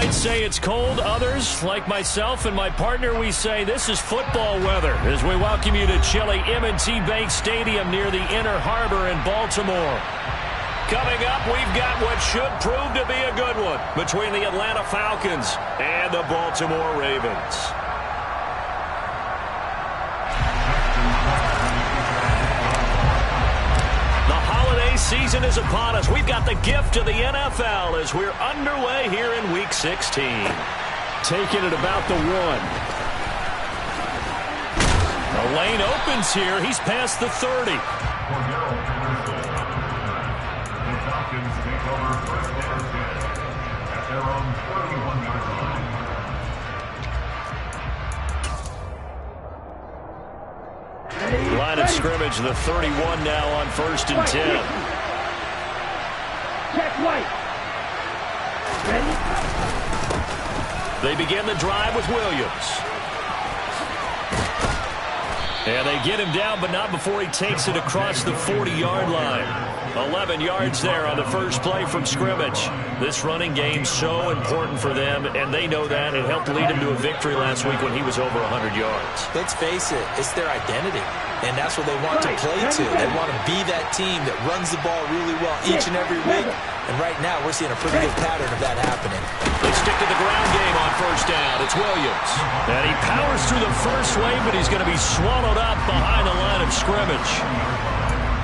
might say it's cold. Others, like myself and my partner, we say this is football weather as we welcome you to chilly M&T Bank Stadium near the Inner Harbor in Baltimore. Coming up, we've got what should prove to be a good one between the Atlanta Falcons and the Baltimore Ravens. Season is upon us. We've got the gift of the NFL as we're underway here in Week 16. Taking it about the 1. The lane opens here. He's past the 30. The Falcons take over first and 10 at their own 31-yard line. Line of scrimmage, the 31 now on 1st and 10. They begin the drive with Williams. And they get him down, but not before he takes it across the 40-yard line. 11 yards there on the first play from scrimmage. This running game's so important for them, and they know that. It helped lead him to a victory last week when he was over 100 yards. Let's face it, it's their identity, and that's what they want to play to. They want to be that team that runs the ball really well each and every week, and right now we're seeing a pretty good pattern of that happening. They stick to the ground game on first down. It's Williams. And he powers through the first wave, but he's going to be swallowed up behind the line of scrimmage.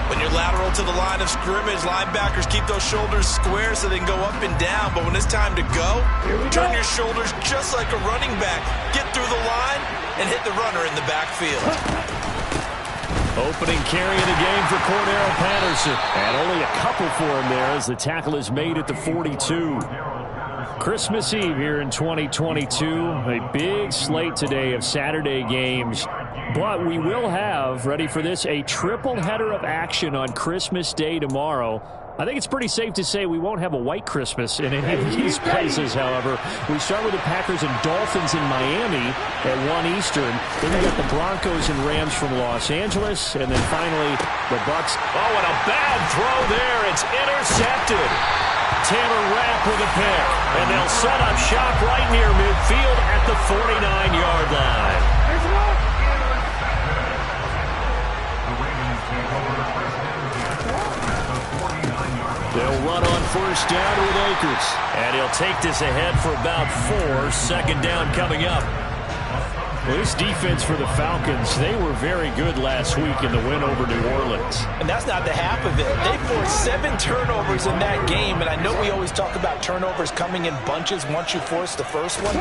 When you're lateral to the line of scrimmage, linebackers keep those shoulders square so they can go up and down. But when it's time to go, turn your shoulders just like a running back. Get through the line and hit the runner in the backfield. Opening carry of the game for Cordarrelle Patterson. And only a couple for him there as the tackle is made at the 42. Christmas Eve here in 2022. A big slate today of Saturday games. But we will have, ready for this, a triple header of action on Christmas Day tomorrow. I think it's pretty safe to say we won't have a white Christmas in any of these places, however. We start with the Packers and Dolphins in Miami at 1 Eastern. Then we got the Broncos and Rams from Los Angeles. And then finally, the Bucs. Oh, and a bad throw there. It's intercepted. Taylor Rapp with a pick. And they'll set up shop right near midfield at the 49-yard line. They'll run on first down with Akers. And he'll take this ahead for about 4. Second down coming up. Well, this defense for the Falcons, they were very good last week in the win over New Orleans. And that's not the half of it. They forced 7 turnovers in that game. And I know we always talk about turnovers coming in bunches once you force the first one.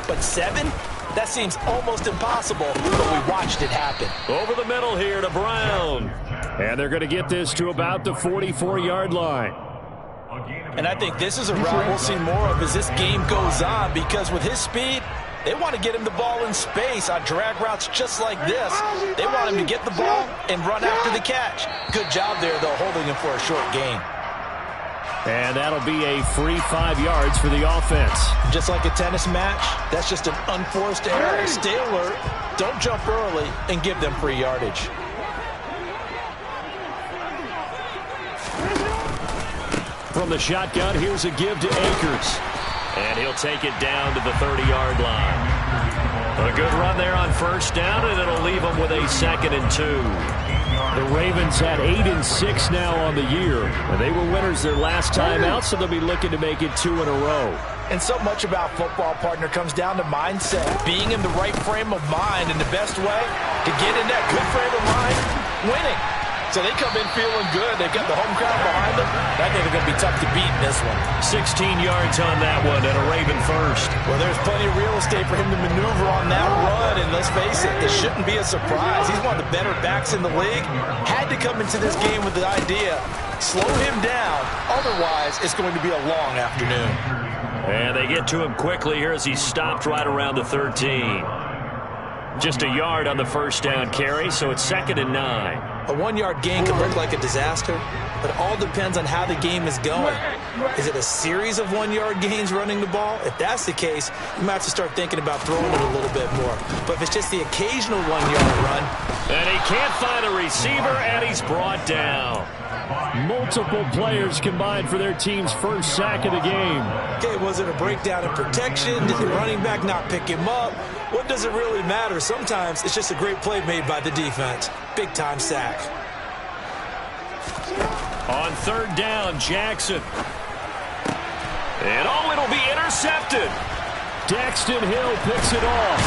But 7? That seems almost impossible, but we watched it happen. Over the middle here to Brown. And they're going to get this to about the 44-yard line. And I think this is a route we'll see more of as this game goes on, because with his speed, they want to get him the ball in space on drag routes just like this. They want him to get the ball and run after the catch. Good job there, though, holding him for a short gain. And that'll be a free 5 yards for the offense. Just like a tennis match, that's just an unforced error. Stay alert, don't jump early, and give them free yardage. From the shotgun, here's a give to Akers. And he'll take it down to the 30-yard line. A good run there on first down, and it'll leave them with a 2nd and 2. The Ravens had 8 and 6 now on the year. And they were winners their last time out, so they'll be looking to make it 2 in a row. And so much about football, partner, comes down to mindset. Being in the right frame of mind, and the best way to get in that good frame of mind, winning. So they come in feeling good. They've got the home crowd behind them. I think they're going to be tough to beat in this one. 16 yards on that one and a Raven first. Well, there's plenty of real estate for him to maneuver on that run. And let's face it, it shouldn't be a surprise. He's one of the better backs in the league. Had to come into this game with the idea, slow him down. Otherwise, it's going to be a long afternoon. And they get to him quickly here as he's stopped right around the 13. Just a yard on the first down carry, so it's 2nd and 9. A 1-yard gain can look like a disaster, but it all depends on how the game is going. Is it a series of 1-yard gains running the ball? If that's the case, you might have to start thinking about throwing it a little bit more. But if it's just the occasional 1-yard run. And he can't find a receiver, and he's brought down. Multiple players combined for their team's first sack of the game. Okay, was it a breakdown in protection? Did the running back not pick him up? What does it really matter? Sometimes it's just a great play made by the defense. Big-time sack. On third down, Jackson. And it'll be intercepted. Daxton Hill picks it off.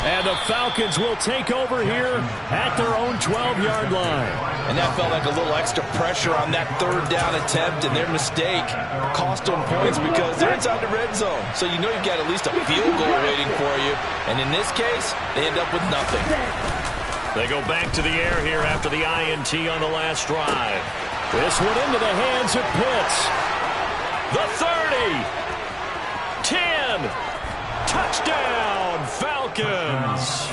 And the Falcons will take over here at their own 12-yard line. And that felt like a little extra pressure on that third down attempt, and their mistake cost them points because they're inside the red zone. So you know you've got at least a field goal waiting for you. And in this case, they end up with nothing. They go back to the air here after the INT on the last drive. This one into the hands of Pitts. The 30. 10. Touchdown, Falcons.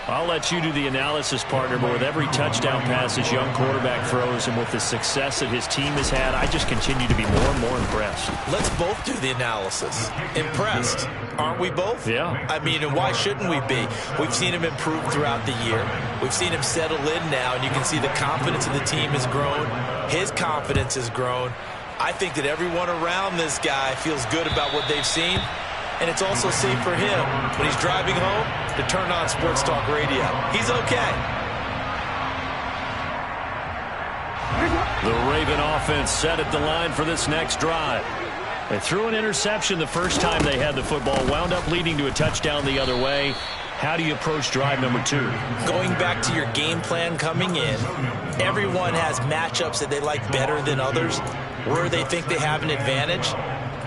I'll let you do the analysis, partner, but with every touchdown pass his young quarterback throws and with the success that his team has had, I just continue to be more and more impressed. Let's both do the analysis. Impressed. Aren't we both? Yeah. I mean, and why shouldn't we be? We've seen him improve throughout the year. We've seen him settle in now, and you can see the confidence of the team has grown. His confidence has grown. I think that everyone around this guy feels good about what they've seen. And it's also safe for him when he's driving home to turn on Sports Talk Radio. He's okay. The Raven offense set at the line for this next drive. They threw an interception the first time they had the football, wound up leading to a touchdown the other way. How do you approach drive number 2? Going back to your game plan coming in, everyone has matchups that they like better than others, where they think they have an advantage.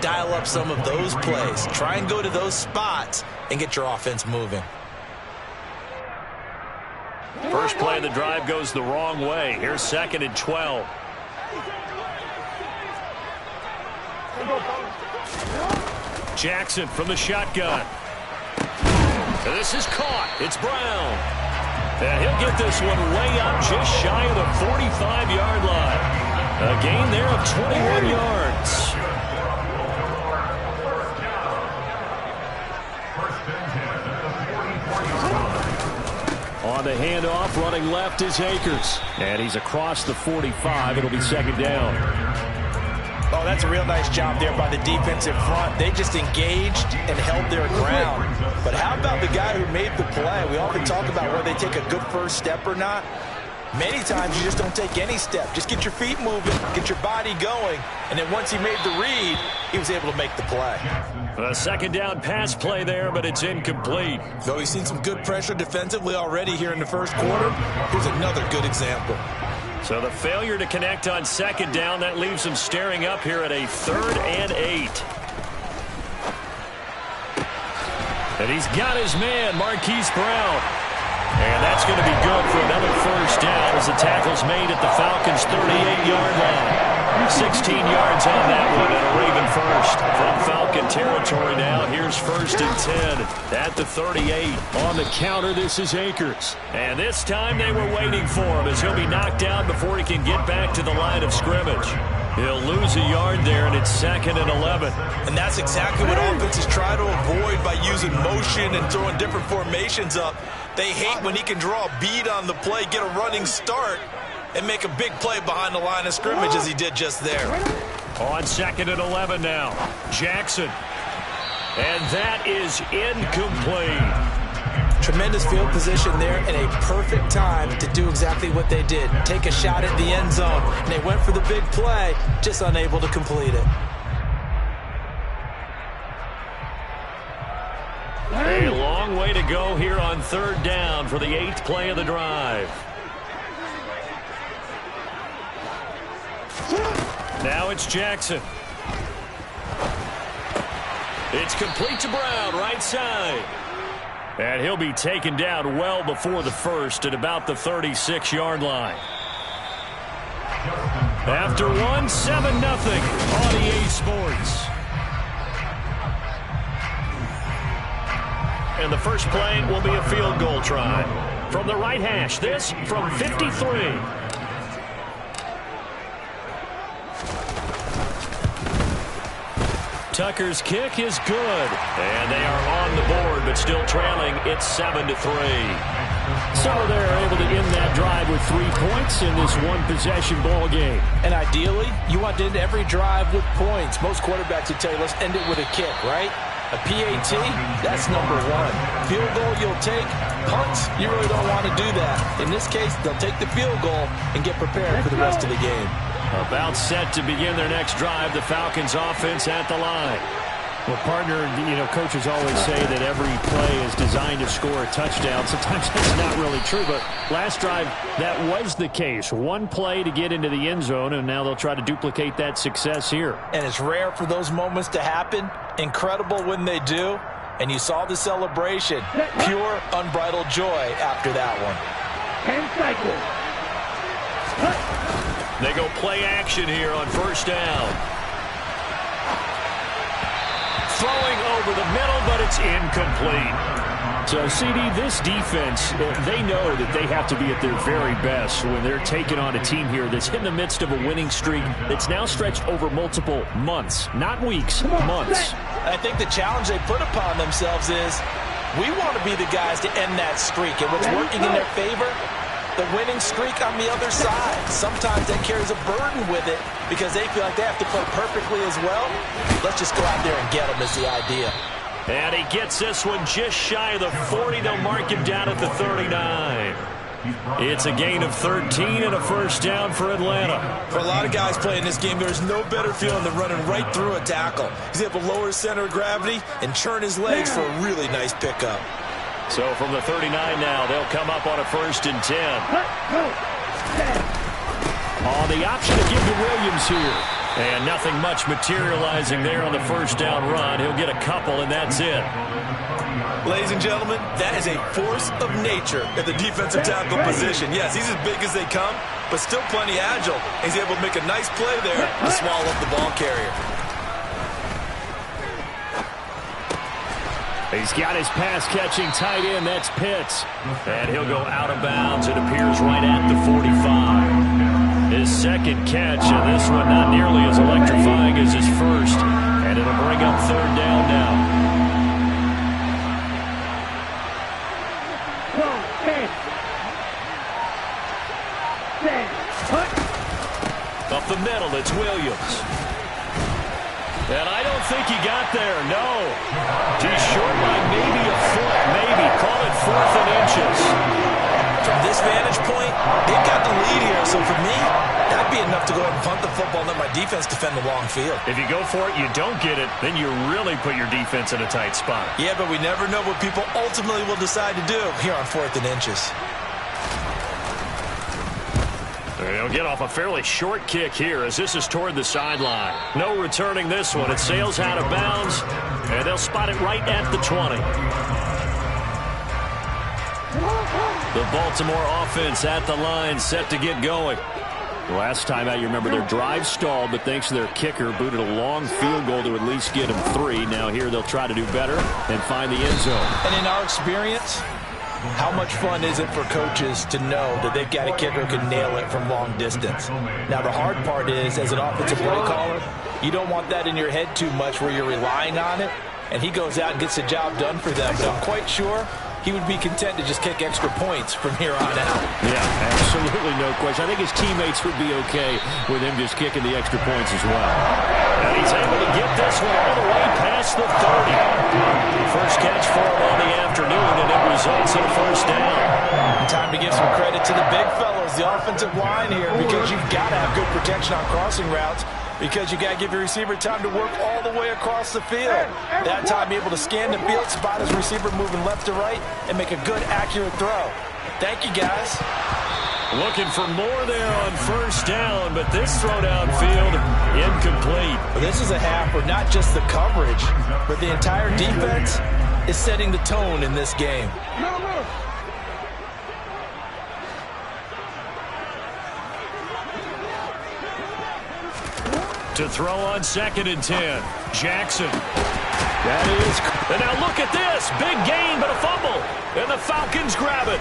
Dial up some of those plays. Try and go to those spots and get your offense moving. First play of the drive goes the wrong way. Here's 2nd and 12. Jackson from the shotgun. This is caught. It's Brown. And he'll get this one way up just shy of the 45-yard line. A gain there of 21 yards. On the handoff, running left is Akers. And he's across the 45. It'll be 2nd down. Oh, that's a real nice job there by the defense in front. They just engaged and held their ground. But how about the guy who made the play? We often talk about whether they take a good first step or not. Many times you just don't take any step. Just get your feet moving, get your body going, and then once he made the read, he was able to make the play. A 2nd down pass play there, but it's incomplete. Though he's seen some good pressure defensively already here in the first quarter, here's another good example. So the failure to connect on 2nd down, that leaves him staring up here at a 3rd and 8. And he's got his man, Marquise Brown. And that's going to be good for another first down as the tackle's made at the Falcons' 38-yard line. 16 yards on that one and a Raven first. From Falcon territory now, here's 1st and 10 at the 38. On the counter, this is Akers. And this time they were waiting for him as he'll be knocked down before he can get back to the line of scrimmage. He'll lose a yard there, and it's 2nd and 11. And that's exactly what offenses try to avoid by using motion and throwing different formations up. They hate when he can draw a bead on the play, get a running start, and make a big play behind the line of scrimmage as he did just there. On 2nd and 11 now, Jackson. And that is incomplete. Tremendous field position there and a perfect time to do exactly what they did. Take a shot at the end zone. And they went for the big play, just unable to complete it. A long way to go here on 3rd down for the 8th play of the drive. Now it's Jackson. It's complete to Brown, right side. And he'll be taken down well before the first at about the 36-yard line. After one, 7-0 on EA Sports. And the first play will be a field goal try. From the right hash, this from 53. Tucker's kick is good. And they are on the board, but still trailing. It's 7-3. So they're able to end that drive with 3 points in this one-possession ball game. And ideally, you want to end every drive with points. Most quarterbacks would tell you, let's end it with a kick, right? A PAT, that's number one. Field goal you'll take. Punts, you really don't want to do that. In this case, they'll take the field goal and get prepared for the rest of the game. About set to begin their next drive, the Falcons offense at the line. Well, partner, coaches always say that every play is designed to score a touchdown. Sometimes that's not really true, but last drive, that was the case. One play to get into the end zone, and now they'll try to duplicate that success here. And it's rare for those moments to happen. Incredible when they do. And you saw the celebration. Pure, unbridled joy after that one. 10 cycles. They go play action here on first down. Throwing over the middle, but it's incomplete. So, CD, this defense, they know that they have to be at their very best when they're taking on a team here that's in the midst of a winning streak that's now stretched over multiple months, not weeks, months. I think the challenge they put upon themselves is we want to be the guys to end that streak. And what's working in their favor? The winning streak on the other side. Sometimes that carries a burden with it because they feel like they have to play perfectly as well. Let's just go out there and get them is the idea. And he gets this one just shy of the 40. They'll mark him down at the 39. It's a gain of 13 and a first down for Atlanta. For a lot of guys playing this game, there's no better feeling than running right through a tackle. He's able to lower his center of gravity and churn his legs for a really nice pickup. So from the 39 now, they'll come up on a 1st and 10. On the option to give to Williams here. And nothing much materializing there on the first down run. He'll get a couple, and that's it. Ladies and gentlemen, that is a force of nature at the defensive tackle position. Yes, he's as big as they come, but still plenty agile. He's able to make a nice play there to swallow up the ball carrier. He's got his pass-catching tight end. That's Pitts. And he'll go out of bounds. It appears right at the 45. His second catch, and this one not nearly as electrifying as his first. And it'll bring up 3rd down now. Up the middle, it's Williams. And I don't think he got there, no. He's short by maybe a foot, maybe. Call it 4th and inches. From this vantage point, they've got the lead here. So for me, that'd be enough to go ahead and punt the football and let my defense defend the long field. If you go for it, you don't get it, then you really put your defense in a tight spot. Yeah, but we never know what people ultimately will decide to do here on 4th and inches. They'll get off a fairly short kick here as this is toward the sideline. No returning this one. It sails out of bounds, and they'll spot it right at the 20. The Baltimore offense at the line, set to get going. Last time out, you remember their drive stalled, but thanks to their kicker, booted a long field goal to at least get them 3. Now here they'll try to do better and find the end zone. And in our experience, how much fun is it for coaches to know that they've got a kicker who can nail it from long distance? Now, the hard part is, as an offensive play caller, you don't want that in your head too much where you're relying on it, and he goes out and gets the job done for them. But I'm quite sure he would be content to just kick extra points from here on out. Yeah, absolutely no question. I think his teammates would be okay with him just kicking the extra points as well. And he's able to get this one all the way past the 30. First catch for him on the afternoon, and it results in a first down. Time to give some credit to the big fellows, the offensive line here, because you've got to have good protection on crossing routes, because you got to give your receiver time to work all the way across the field. That time, be able to scan the field, spot his receiver moving left to right, and make a good, accurate throw. Thank you, guys. Looking for more there on first down, but this throw downfield, incomplete. Well, this is a half where not just the coverage, but the entire defense is setting the tone in this game. To throw on 2nd and 10. Jackson. That is. And now look at this. Big gain, but a fumble. And the Falcons grab it.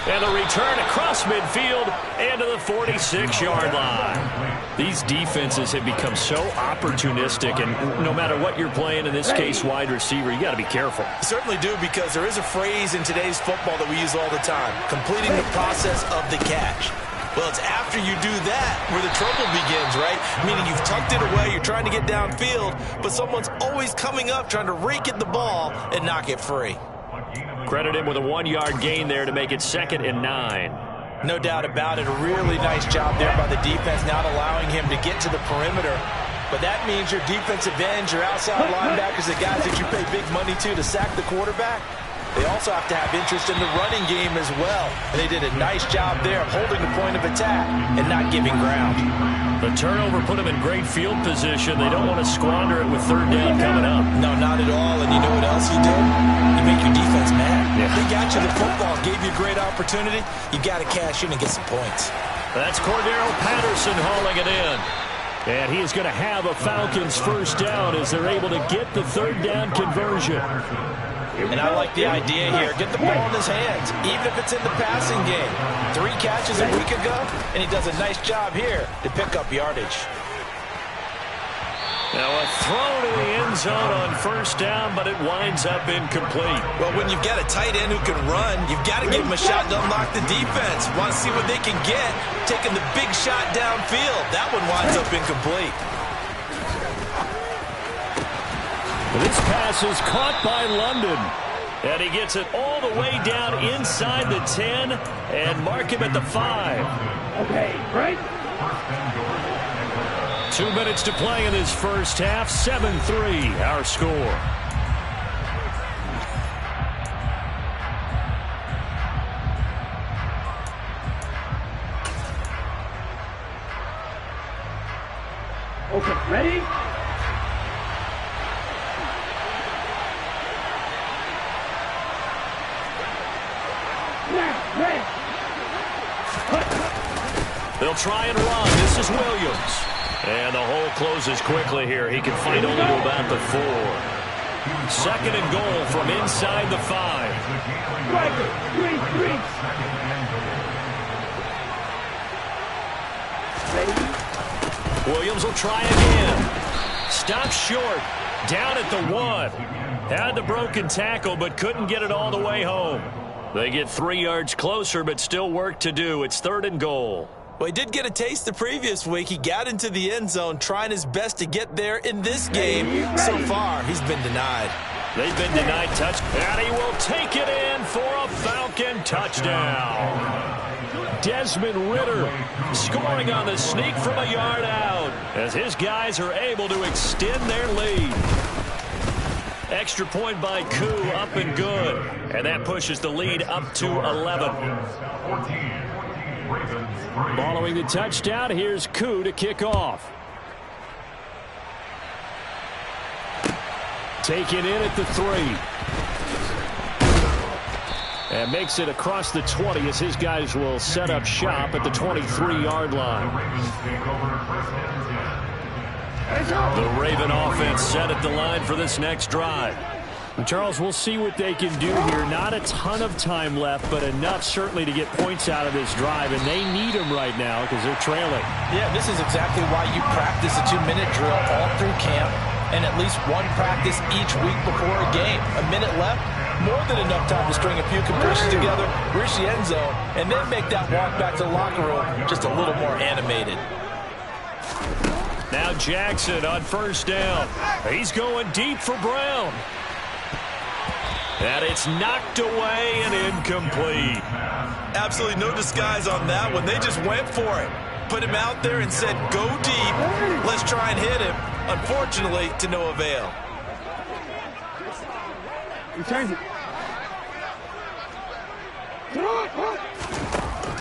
And the return across midfield and to the 46-yard line. These defenses have become so opportunistic, and no matter what you're playing, in this case wide receiver, you got to be careful. You certainly do, because there is a phrase in today's football that we use all the time: completing the process of the catch. Well, it's after you do that where the trouble begins, right? Meaning you've tucked it away, you're trying to get downfield, but someone's always coming up trying to rake at the ball and knock it free. Credit him with a 1-yard gain there to make it 2nd and 9. No doubt about it. A really nice job there by the defense, not allowing him to get to the perimeter. But that means your defensive ends, your outside linebackers, the guys that you pay big money to sack the quarterback, they also have to have interest in the running game as well. And they did a nice job there of holding the point of attack and not giving ground. The turnover put them in great field position. They don't want to squander it with 3rd down coming up. No, not at all. And you know what else you do? You make your defense mad. Yeah. They got you the football, gave you a great opportunity. You got to cash in and get some points. That's Cordero Patterson hauling it in. And he's going to have a Falcons 1st down as they're able to get the 3rd down conversion. And I like the idea here. Get the ball in his hands, even if it's in the passing game. 3 catches a week ago, and he does a nice job here to pick up yardage. Now a throw to the end zone on 1st down, but it winds up incomplete. Well, when you've got a tight end who can run, you've got to give him a shot to unlock the defense. Want to see what they can get, taking the big shot downfield. That one winds up incomplete. This pass is caught by London. And he gets it all the way down inside the 10 and mark him at the 5. Okay, right? 2 minutes to play in this first half. 7-3 our score. Okay, ready? They'll try and run. This is Williams. And the hole closes quickly here. He can fight only to about the 4. 2nd and goal from inside the 5. Williams will try again. Stops short. Down at the 1. Had the broken tackle, but couldn't get it all the way home. They get 3 yards closer, but still work to do. It's 3rd and goal. Well, he did get a taste the previous week. He got into the end zone, trying his best to get there in this game. So far, he's been denied. They've been denied touch, and he will take it in for a Falcon touchdown. Desmond Ridder scoring on the sneak from a yard out as his guys are able to extend their lead. Extra point by Koo, up and good. And that pushes the lead up to 11. Following the touchdown, here's Koo to kick off. Taken in at the 3. And makes it across the 20 as his guys will set up shop at the 23-yard line. The Raven offense set at the line for this next drive. And Charles, we'll see what they can do here. Not a ton of time left, but enough certainly to get points out of this drive. And they need them right now because they're trailing. Yeah, this is exactly why you practice a 2-minute drill all through camp and at least one practice each week before a game. A minute left, more than enough time to string a few compressions together, reach the end zone, and then make that walk back to the locker room just a little more animated. Now Jackson on 1st down. He's going deep for Brown. And it's knocked away and incomplete. Absolutely no disguise on that one. They just went for it. Put him out there and said, go deep. Let's try and hit him. Unfortunately, to no avail.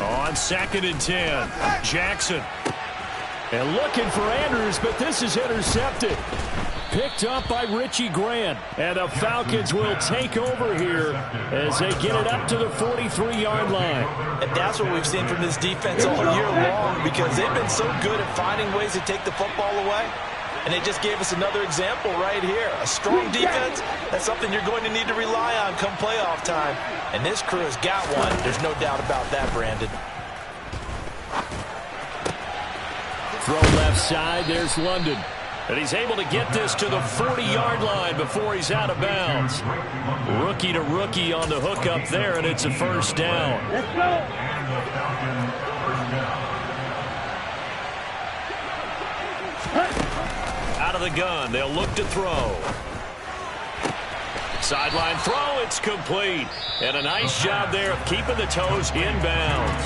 On 2nd and 10, Jackson. And looking for Andrews, but this is intercepted. Picked up by Richie Grant. And the Falcons will take over here as they get it up to the 43-yard line. And that's what we've seen from this defense all year long, because they've been so good at finding ways to take the football away. And they just gave us another example right here. A strong defense, that's something you're going to need to rely on come playoff time. And this crew has got one. There's no doubt about that, Brandon. Throw left side, there's London. And he's able to get this to the 40-yard line before he's out of bounds. Rookie to rookie on the hook up there, and it's a first down. Let's go. Out of the gun, they'll look to throw. Sideline throw, it's complete. And a nice job there of keeping the toes inbounds.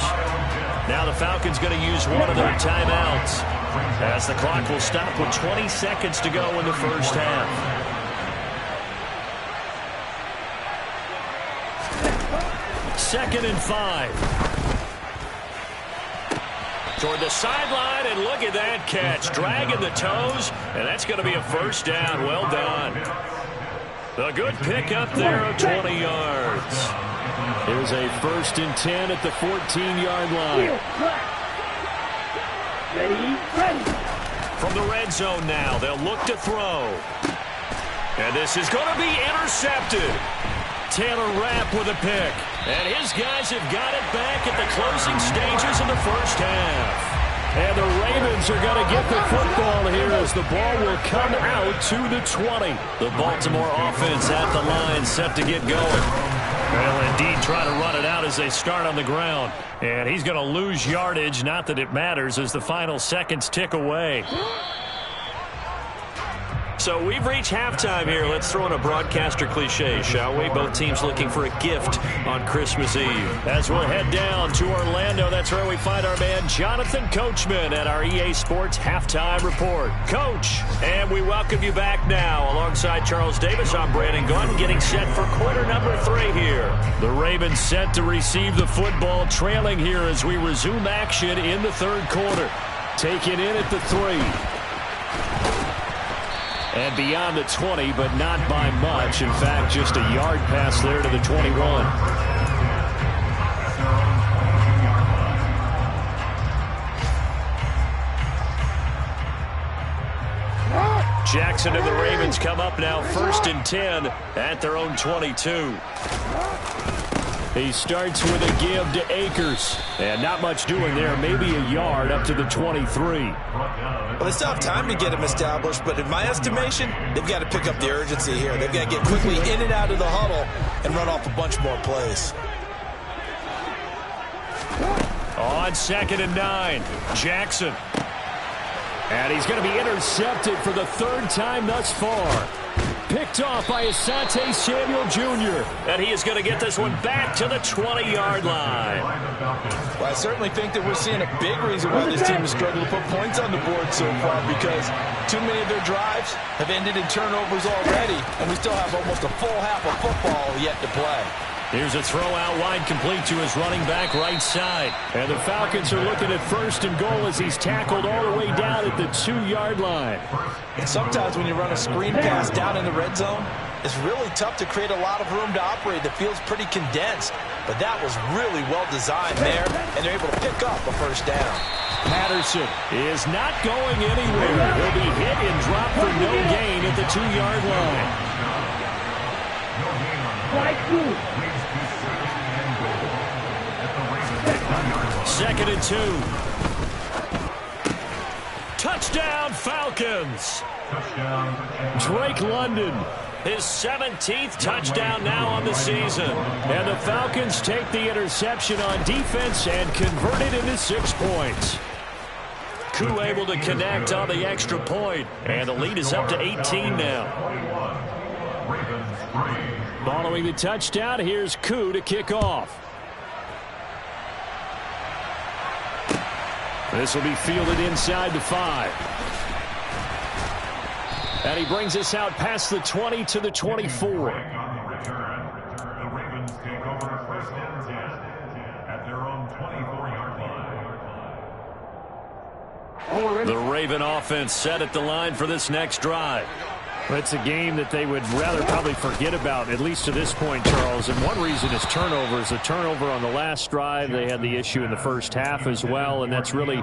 Now the Falcons going to use one of their timeouts, as the clock will stop with 20 seconds to go in the first half. Second and 5. Toward the sideline, and look at that catch. Dragging the toes, and that's going to be a first down. Well done. A good pick up there of 20 yards. Here's a 1st and 10 at the 14-yard line. Ready. From the red zone now, they'll look to throw. And this is going to be intercepted. Taylor Rapp with a pick. And his guys have got it back at the closing stages of the first half. And the Ravens are going to get the football here as the ball will come out to the 20. The Baltimore offense at the line, set to get going. Well, indeed, try to run it out as they start on the ground. And he's going to lose yardage, not that it matters, as the final seconds tick away. So we've reached halftime here. Let's throw in a broadcaster cliche, shall we? Both teams looking for a gift on Christmas Eve. As we'll head down to Orlando, that's where we find our man Jonathan Coachman at our EA Sports Halftime Report. Coach, and we welcome you back now. Alongside Charles Davis, I'm Brandon Gaunt, getting set for quarter number 3 here. The Ravens set to receive the football, trailing here as we resume action in the third quarter. Taken in at the 3. And beyond the 20, but not by much. In fact, just a yard pass there to the 21. Jackson and the Ravens come up now 1st and 10 at their own 22. He starts with a give to Akers. And not much doing there. Maybe a yard up to the 23. Well, they still have time to get him established, but in my estimation, they've got to pick up the urgency here. They've got to get quickly in and out of the huddle and run off a bunch more plays. On 2nd and 9, Jackson. And he's going to be intercepted for the 3rd time thus far. Picked off by Asante Samuel Jr. And he is going to get this one back to the 20-yard line. Well, I certainly think that we're seeing a big reason why this team has struggled to put points on the board so far, because too many of their drives have ended in turnovers already, and we still have almost a full half of football yet to play. Here's a throw out wide, complete to his running back right side. And the Falcons are looking at 1st and goal as he's tackled all the way down at the 2-yard line. And sometimes when you run a screen pass down in the red zone, it's really tough to create a lot of room to operate. The field's pretty condensed. But that was really well designed there, and they're able to pick up a 1st down. Patterson is not going anywhere. He'll be hit and dropped for no gain at the 2-yard line. 2nd and 2. Touchdown, Falcons. Drake London, his 17th touchdown now on the season. And the Falcons take the interception on defense and convert it into 6 points. Koo able to connect on the extra point. And the lead is up to 18 now. Following the touchdown, here's Koo to kick off. This will be fielded inside the 5. And he brings us out past the 20 to the 24. The Ravens take over 1st and 10 at their own 24-yard line. The Raven offense set at the line for this next drive. It's a game that they would rather probably forget about, at least to this point, Charles. And one reason is turnovers. A turnover on the last drive. They had the issue in the first half as well, and that's really,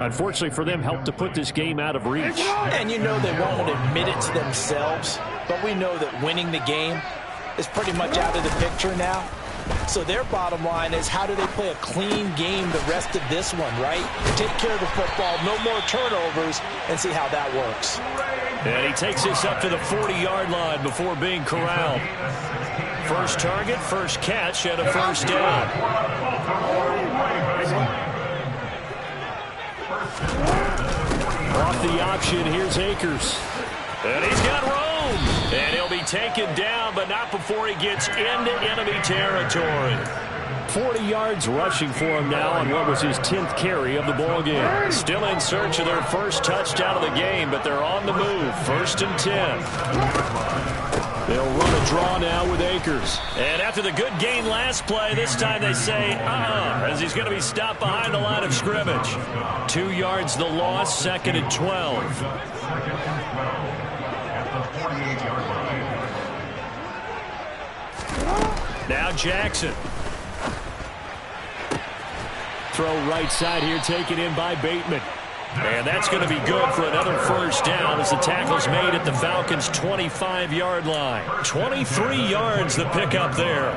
unfortunately for them, helped to put this game out of reach. And you know they won't admit it to themselves, but we know that winning the game is pretty much out of the picture now. So their bottom line is, how do they play a clean game the rest of this one, right? Take care of the football, no more turnovers, and see how that works. And he takes this up to the 40-yard line before being corralled. First target, first catch, and a first down. Off the option, here's Akers. And he's got room. And he'll be taken down, but not before he gets into enemy territory. 40 yards rushing for him now on what was his 10th carry of the ball game. Still in search of their first touchdown of the game, but they're on the move. 1st and 10. They'll run a draw now with Akers. And after the good gain last play, this time they say, as he's going to be stopped behind the line of scrimmage. 2 yards the loss, 2nd and 12. Now Jackson. Throw right side here, taken in by Bateman. And that's going to be good for another first down as the tackle's made at the Falcons' 25-yard line. 23 yards the pickup there.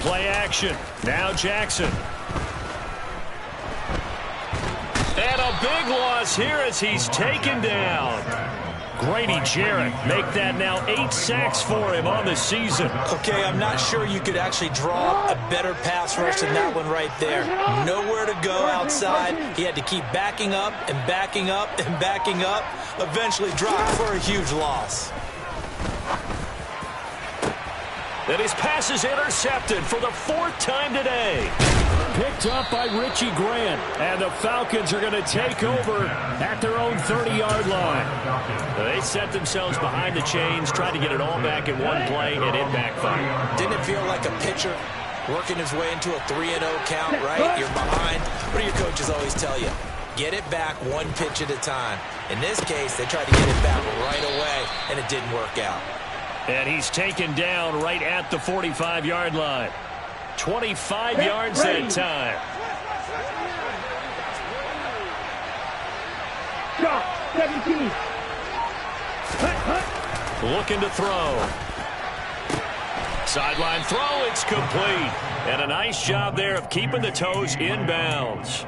Play action. Now Jackson. And a big loss here as he's taken down. Grady Jarrett make that now 8 sacks for him on the season. Okay, I'm not sure you could actually draw a better pass rush than that one right there. Nowhere to go outside. He had to keep backing up and backing up and backing up. Eventually dropped for a huge loss. And his pass is intercepted for the 4th time today. Picked up by Richie Grant. And the Falcons are going to take over at their own 30-yard line. They set themselves behind the chains, tried to get it all back in one play, and it backfired. Didn't it feel like a pitcher working his way into a 3-0 count, right? You're behind. What do your coaches always tell you? Get it back one pitch at a time. In this case, they tried to get it back right away, and it didn't work out. And he's taken down right at the 45-yard line. 25 yards that time. 17. Looking to throw. Sideline throw, it's complete. And a nice job there of keeping the toes in bounds.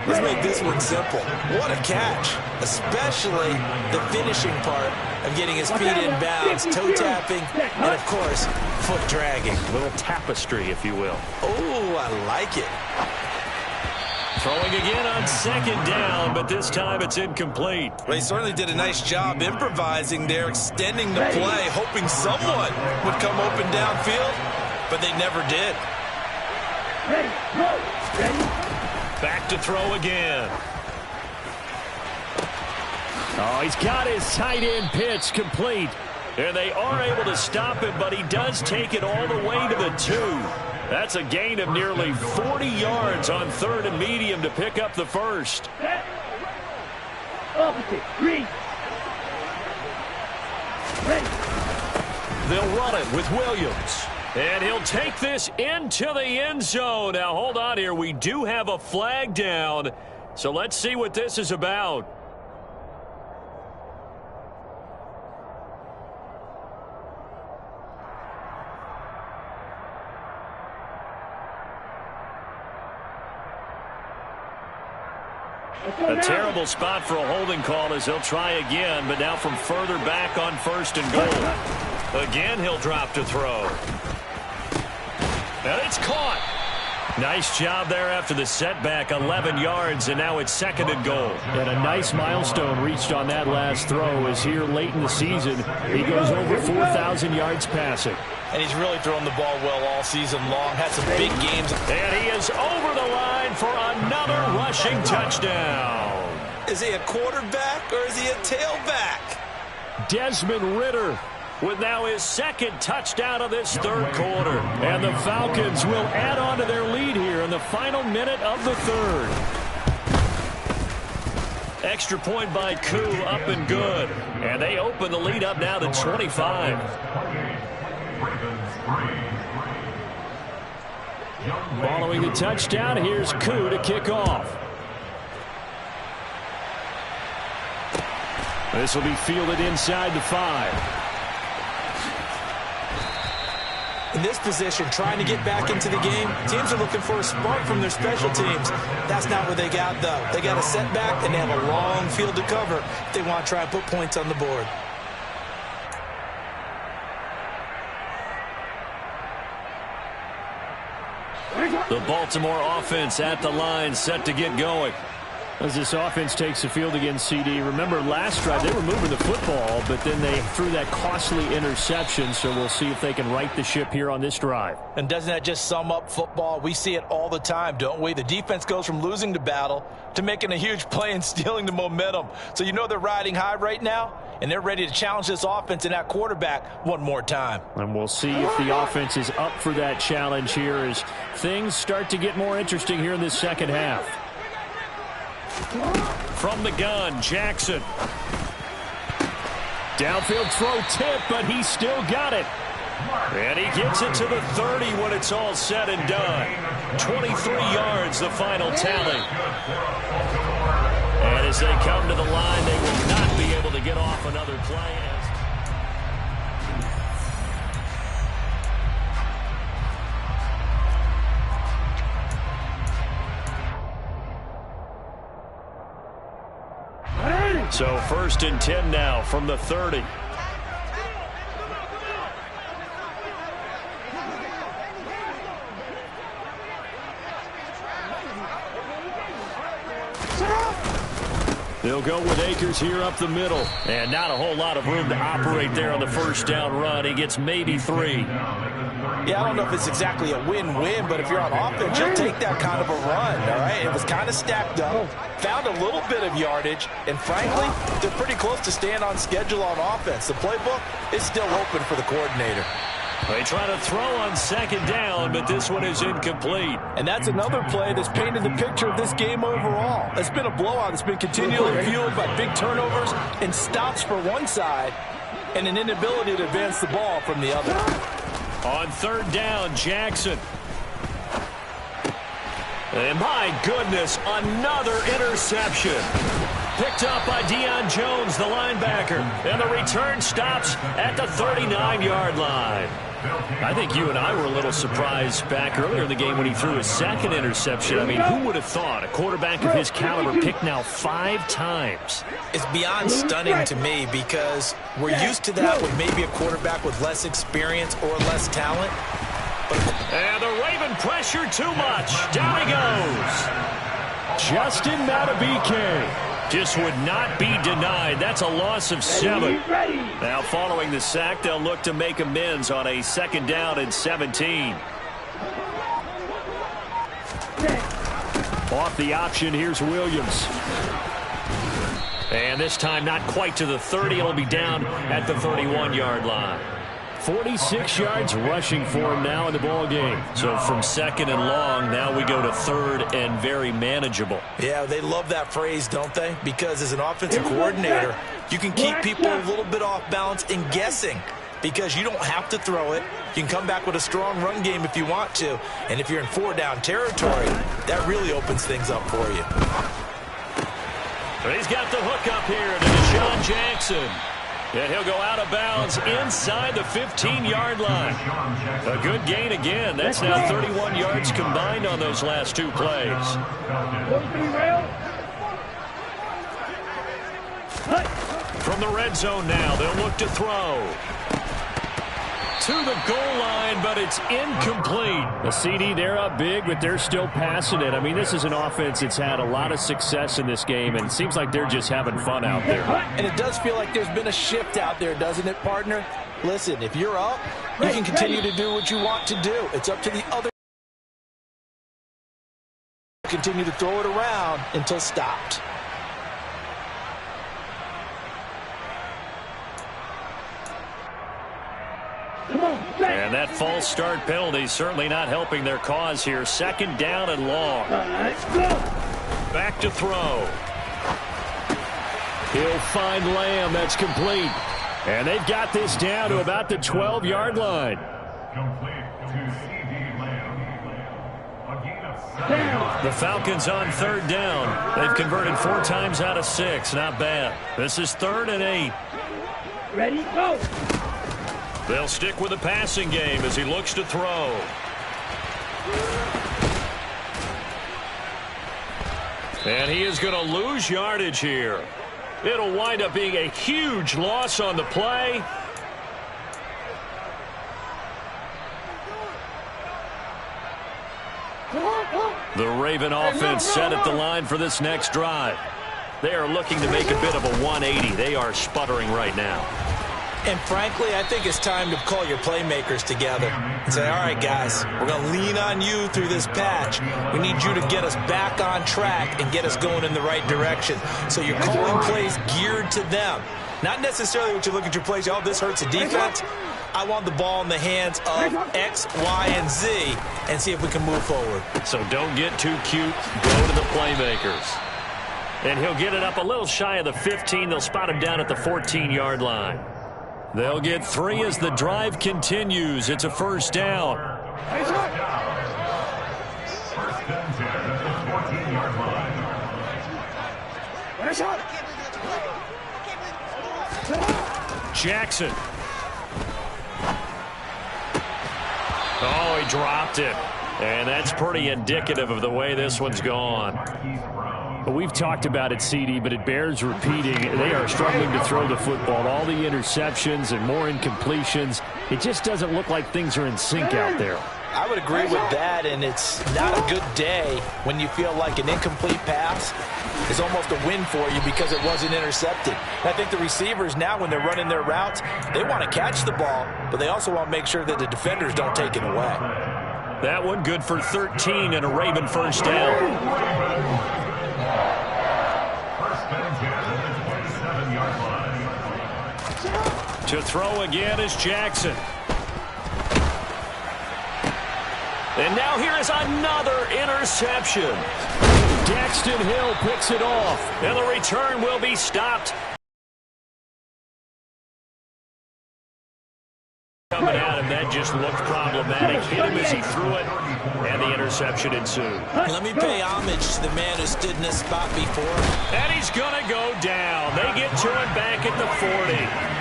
Let's make this one simple. What a catch, especially the finishing part of getting his feet in bounds, toe tapping, and of course, foot dragging. A little tapestry, if you will. Oh, I like it. Throwing again on 2nd down, but this time it's incomplete. Well, he certainly did a nice job improvising there, extending the play, hoping someone would come open downfield, but they never did. Ready, go, ready. Back to throw again. Oh, he's got his tight end pitch complete. And they are able to stop him, but he does take it all the way to the 2. That's a gain of nearly 40 yards on 3rd and medium to pick up the first. Opposite, green. Ready. They'll run it with Williams. And he'll take this into the end zone. Now, hold on here. We do have a flag down. So let's see what this is about. A terrible spot for a holding call as he'll try again, but now from further back on 1st and goal. Again, he'll drop to throw. And it's caught. Nice job there after the setback, 11 yards, and now it's 2nd and goal. And a nice milestone reached on that last throw as here late in the season, he goes over 4,000 yards passing. And he's really thrown the ball well all season long, had some big games. And he is over the line for another rushing touchdown. Is he a quarterback or is he a tailback? Desmond Ridder with now his second touchdown of this third quarter. And the Falcons will add on to their lead here in the final minute of the third. Extra point by Koo, up and good. And they open the lead up now to 25. Following the touchdown, here's Koo to kick off. This will be fielded inside the 5. In this position, trying to get back into the game, teams are looking for a spark from their special teams. That's not what they got, though. They got a setback, and they have a long field to cover if they want to try and put points on the board. The Baltimore offense at the line, set to get going. As this offense takes the field against CD, remember last drive they were moving the football, but then they threw that costly interception, so we'll see if they can right the ship here on this drive. And doesn't that just sum up football? We see it all the time, don't we? The defense goes from losing the battle to making a huge play and stealing the momentum. So you know they're riding high right now, and they're ready to challenge this offense and that quarterback one more time. And we'll see if the offense is up for that challenge here as things start to get more interesting here in this second half. From the gun, Jackson. Downfield throw tip, but he still got it. And he gets it to the 30 when it's all said and done. 23 yards, the final tally. And as they come to the line, they will not be able to get off another play. So 1st and 10 now from the 30. They'll go with Akers here up the middle. And not a whole lot of room to operate there on the first down run. He gets maybe 3. Yeah, I don't know if it's exactly a win-win, but if you're on offense, you'll take that kind of a run, all right? It was kind of stacked up, found a little bit of yardage, and frankly, they're pretty close to staying on schedule on offense. The playbook is still open for the coordinator. They try to throw on second down, but this one is incomplete. And that's another play that's painted the picture of this game overall. It's been a blowout. It's been continually fueled by big turnovers and stops for one side and an inability to advance the ball from the other. On 3rd down, Jackson. And my goodness, another interception. Picked up by Deion Jones, the linebacker. And the return stops at the 39-yard line. I think you and I were a little surprised back earlier in the game when he threw his second interception. I mean, who would have thought a quarterback of his caliber picked now 5 times? It's beyond stunning to me because we're used to that with maybe a quarterback with less experience or less talent. And the Raven pressure too much. Down he goes. Justin Matabike just would not be denied. That's a loss of 7. Now following the sack, they'll look to make amends on a 2nd down and 17. Off the option, here's Williams. And this time not quite to the 30. It'll be down at the 31-yard line. 46 yards rushing for him now in the ball game. So from 2nd and long, now we go to 3rd and very manageable. Yeah, they love that phrase, don't they? Because as an offensive coordinator, you can keep people a little bit off balance and guessing because you don't have to throw it. You can come back with a strong run game if you want to. And if you're in 4-down territory, that really opens things up for you. He's got the hook up here to Deshaun Jackson. And he'll go out of bounds inside the 15-yard line. A good gain again. That's now 31 yards combined on those last 2 plays. From the red zone now, they'll look to throw. To the goal line, but it's incomplete. The CD, they're up big, but they're still passing it. I mean, this is an offense that's had a lot of success in this game, and it seems like they're just having fun out there. And it does feel like there's been a shift out there, doesn't it, partner? Listen, if you're up, you can continue to do what you want to do. It's up to the other. Continue to throw it around until stopped. And that false start penalty certainly not helping their cause here. 2nd down and long. Back to throw. He'll find Lamb. That's complete. And they've got this down to about the 12-yard line. The Falcons on 3rd down. They've converted 4 times out of 6. Not bad. This is 3rd and 8. Ready, go. They'll stick with the passing game as he looks to throw. And he is going to lose yardage here. It'll wind up being a huge loss on the play. The Raven offense set at the line for this next drive. They are looking to make a bit of a 180. They are sputtering right now. And frankly, I think it's time to call your playmakers together and say, all right, guys, we're going to lean on you through this patch. We need you to get us back on track and get us going in the right direction. So you're calling plays geared to them. Not necessarily what you look at your plays, oh, this hurts the defense. I want the ball in the hands of X, Y, and Z and see if we can move forward. So don't get too cute. Go to the playmakers. And he'll get it up a little shy of the 15. They'll spot him down at the 14-yard line. They'll get 3 as the drive continues. It's a 1st down. Jackson. Oh, he dropped it. And that's pretty indicative of the way this one's gone. We've talked about it, CD, but it bears repeating. They are struggling to throw the football. All the interceptions and more incompletions. It just doesn't look like things are in sync out there. I would agree with that, and it's not a good day when you feel like an incomplete pass is almost a win for you because it wasn't intercepted. And I think the receivers now, when they're running their routes, they want to catch the ball, but they also want to make sure that the defenders don't take it away. That one good for 13 and a Raven 1st down. To throw again is Jackson. And now here is another interception. Daxton Hill picks it off, and the return will be stopped. Coming at him, that just looked problematic. Hit him as he threw it, and the interception ensued. Let me pay homage to the man who stood in this spot before. And he's going to go down. They get to him back at the 40.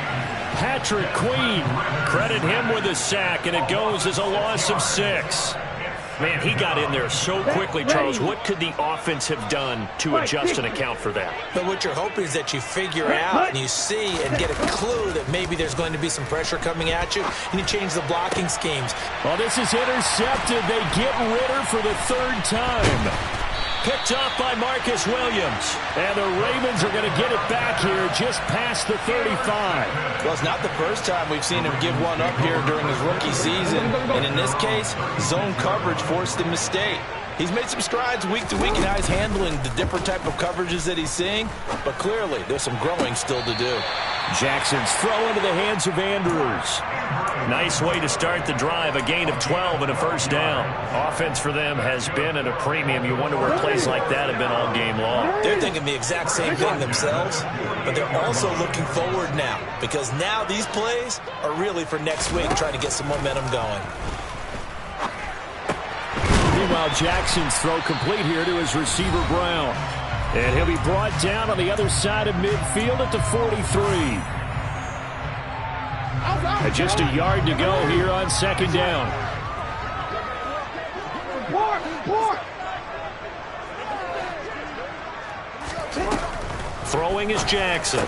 Patrick Queen, credit him with a sack, and it goes as a loss of 6. Man, he got in there so quickly, Charles. What could the offense have done to adjust and account for that? But what you're hoping is that you figure out and you see and get a clue that maybe there's going to be some pressure coming at you, and you change the blocking schemes. Well, this is intercepted. They get Ritter for the 3rd time. Picked up by Marcus Williams. And the Ravens are going to get it back here just past the 35. Well, it's not the first time we've seen him give one up here during his rookie season. And in this case, zone coverage forced him to stay. He's made some strides week to week in how he's handling the different type of coverages that he's seeing. But clearly, there's some growing still to do. Jackson's throw into the hands of Andrews. Nice way to start the drive. A gain of 12 and a 1st down. Offense for them has been at a premium. You wonder where plays like that have been all game long. They're thinking the exact same thing themselves, but they're also looking forward now because now these plays are really for next week, trying to get some momentum going. Meanwhile, Jackson's throw complete here to his receiver, Brown. And he'll be brought down on the other side of midfield at the 43. Just a yard to go here on 2nd down. Throwing is Jackson.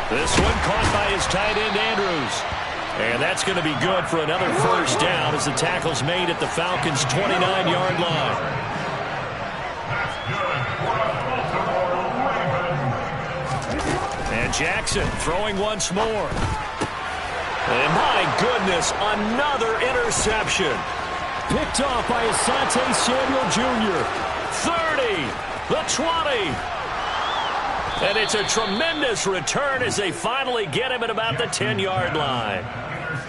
This one caught by his tight end, Andrews. And that's going to be good for another 1st down as the tackle's made at the Falcons' 29-yard line. And Jackson throwing once more. And my goodness, another interception. Picked off by Asante Samuel Jr. 30, the 20. And it's a tremendous return as they finally get him at about the 10-yard line.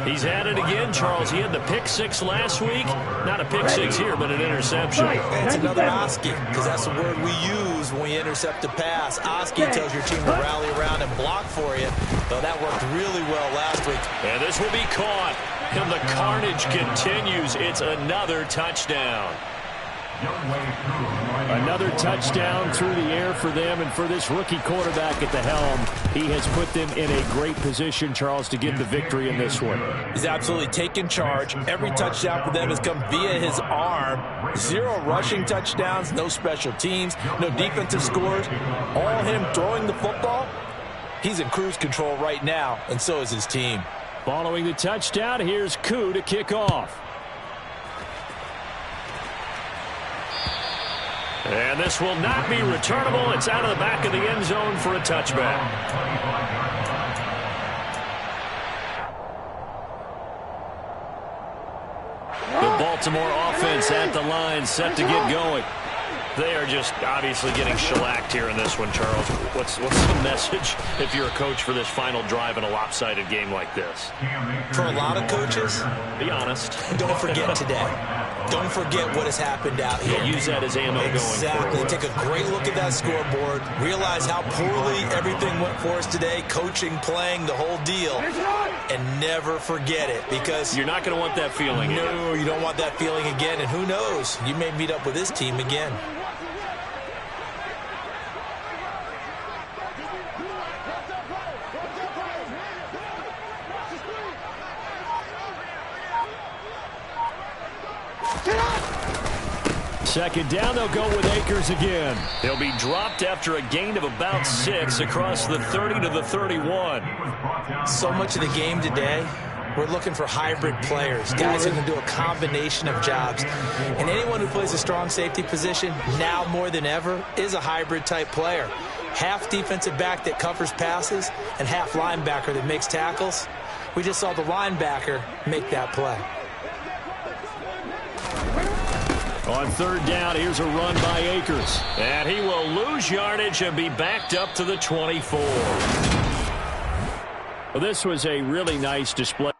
He's at it again, Charles. He had the pick six last week. Not a pick six here, but an interception. It's another Oski, because that's the word we use when we intercept a pass. Oski tells your team to rally around and block for you. Though that worked really well last week. And this will be caught. And the carnage continues. It's another touchdown. Another touchdown through the air for them, and for this rookie quarterback at the helm, he has put them in a great position, Charles, to get the victory in this one. He's absolutely taken charge. Every touchdown for them has come via his arm. 0 rushing touchdowns, no special teams, no defensive scores. All him throwing the football. He's in cruise control right now, and so is his team. Following the touchdown, here's Koo to kick off. And this will not be returnable. It's out of the back of the end zone for a touchback. The Baltimore offense at the line, set to get going. They are just obviously getting shellacked here in this one, Charles. What's the message if you're a coach for this final drive in a lopsided game like this? For a lot of coaches, be honest. Don't forget today. Don't forget what has happened out here. Use that as ammo going forward. Exactly. Take a great look at that scoreboard. Realize how poorly everything went for us today. Coaching, playing, the whole deal. And never forget it, because you're not going to want that feeling again. No, you don't want that feeling again. And who knows? You may meet up with this team again. Second down, they'll go with Akers again. He'll be dropped after a gain of about 6 across the 30 to the 31. So much of the game today, we're looking for hybrid players, guys who can do a combination of jobs. And anyone who plays a strong safety position, now more than ever, is a hybrid type player. Half defensive back that covers passes and half linebacker that makes tackles. We just saw the linebacker make that play. On third down, here's a run by Akers. And he will lose yardage and be backed up to the 24. Well, this was a really nice display.